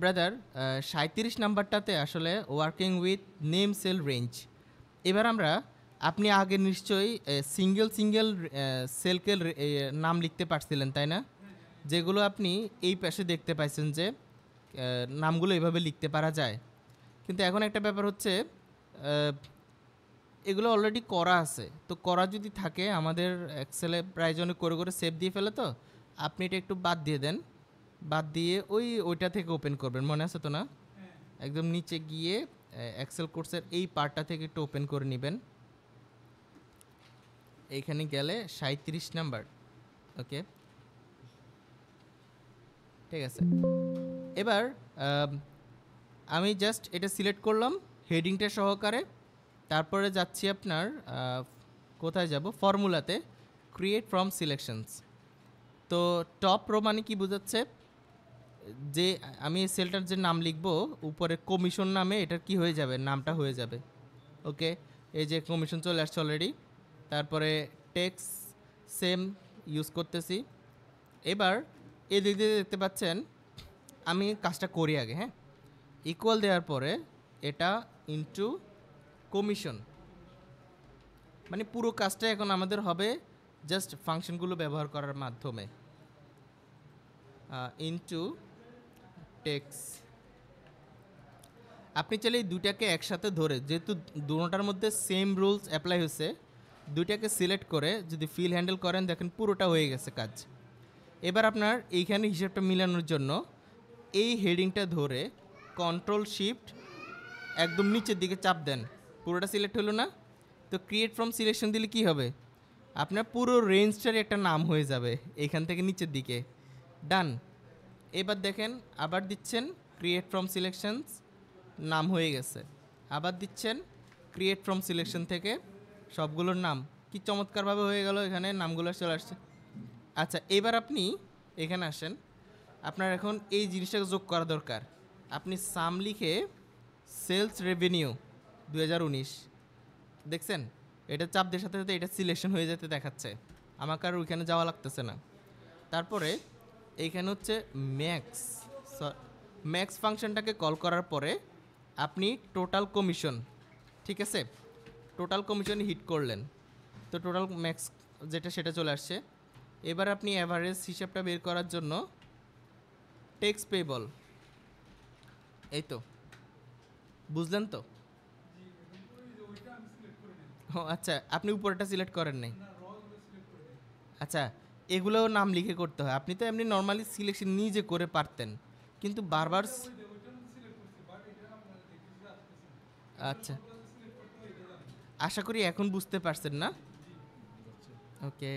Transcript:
Brother 37 নাম্বারটাতে আসলে working with name cell range. এবার আমরা আপনি আগে নিশ্চয়ই সিঙ্গেল সিঙ্গেল সেলকে নাম লিখতে পারছিলেন তাই না, যেগুলো আপনি এই পাশে দেখতে পাইছেন যে নামগুলো এভাবে লিখতে পারা যায়। কিন্তু এখন একটা ব্যাপার হচ্ছে এগুলো অলরেডি করা আছে, তো করা যদি থাকে আমাদের এক্সেলে প্রায় জনে করে করে সেভ দিয়ে ফেলে, তো আপনি এটা একটু বাদ দিয়ে দেন, বাদ দিয়ে ওইটা থেকে ওপেন করবেন, মনে আছে তো না? একদম নিচে গিয়ে এক্সেল কোর্সের এই পার্টটা থেকে একটু ওপেন করে নেবেন। এইখানে গেলে 37 নাম্বার, ওকে ঠিক আছে। এবার আমি জাস্ট এটা সিলেক্ট করলাম হেডিংটা সহকারে, তারপরে যাচ্ছি আপনার কোথায় যাব, ফর্মুলাতে ক্রিয়েট ফ্রম সিলেকশনস। তো টপ রো মানে কি বোঝাচ্ছে, যে আমি এই সেলটার যে নাম লিখব উপরে কমিশন নামে এটার কি হয়ে যাবে, নামটা হয়ে যাবে। ওকে, এই যে কমিশন চলে আসছে অলরেডি। তারপরে টেক্স সেম ইউজ করতেছি। এবার এই দিক দিয়ে দেখতে পাচ্ছেন আমি কাজটা করি আগে, হ্যাঁ, ইকুয়াল দেওয়ার পরে এটা ইনটু কমিশন, মানে পুরো কাজটা এখন আমাদের হবে জাস্ট ফাংশনগুলো ব্যবহার করার মাধ্যমে। ইনটু টেক্স, আপনি চাইলে এই দুইটাকে একসাথে ধরে, যেহেতু দুটোটার মধ্যে সেম রুলস অ্যাপ্লাই হয়েছে, দুইটাকে সিলেক্ট করে যদি ফিল হ্যান্ডেল করেন দেখেন পুরোটা হয়ে গেছে কাজ। এবার আপনার এইখানে হিসাবটা মিলানোর জন্য এই হেডিংটা ধরে কন্ট্রোল শিফট একদম নিচের দিকে চাপ দেন, পুরোটা সিলেক্ট হলো না? তো ক্রিয়েট ফ্রম সিলেকশন দিলে কি হবে, আপনার পুরো রেঞ্জটারই একটা নাম হয়ে যাবে এইখান থেকে নিচের দিকে। ডান। এবার দেখেন আবার দিচ্ছেন ক্রিয়েট ফ্রম সিলেকশনস, নাম হয়ে গেছে। আবার দিচ্ছেন ক্রিয়েট ফ্রম সিলেকশন থেকে সবগুলোর নাম, কি চমৎকারভাবে হয়ে গেল, এখানে নামগুলো চলে আসছে। আচ্ছা, এবার আপনি এখানে আসেন, আপনার এখন এই জিনিসটাকে যোগ করা দরকার। আপনি সাম লিখে সেলস রেভিনিউ 2019 দেখছেন, এটা চাপ দেওয়ার সাথে সাথে এটা সিলেকশন হয়ে যেতে দেখাচ্ছে, আমাকে আর ওইখানে যাওয়া লাগতেছে না। তারপরে এইখানে হচ্ছে ম্যাক্স, ম্যাক্স ফাংশনটাকে কল করার পরে আপনি টোটাল কমিশন, ঠিক আছে, টোটাল কমিশন হিট করলেন, তো টোটাল ম্যাক্স যেটা সেটা চলে আসছে। এবার আপনি অ্যাভারেজ হিসাবটা বের করার জন্য টেক্স পেবল, এই তো বুঝলেন তো? ও আচ্ছা, আপনি উপরটা সিলেক্ট করেন নাই? আচ্ছা, এগুলোও নাম লিখে করতে হয়, আপনি তো এমনি নর্মালি সিলেকশন নিজে করে পারতেন, কিন্তু বারবার আচ্ছা, আশা করি এখন বুঝতে পারছেন না? ওকে।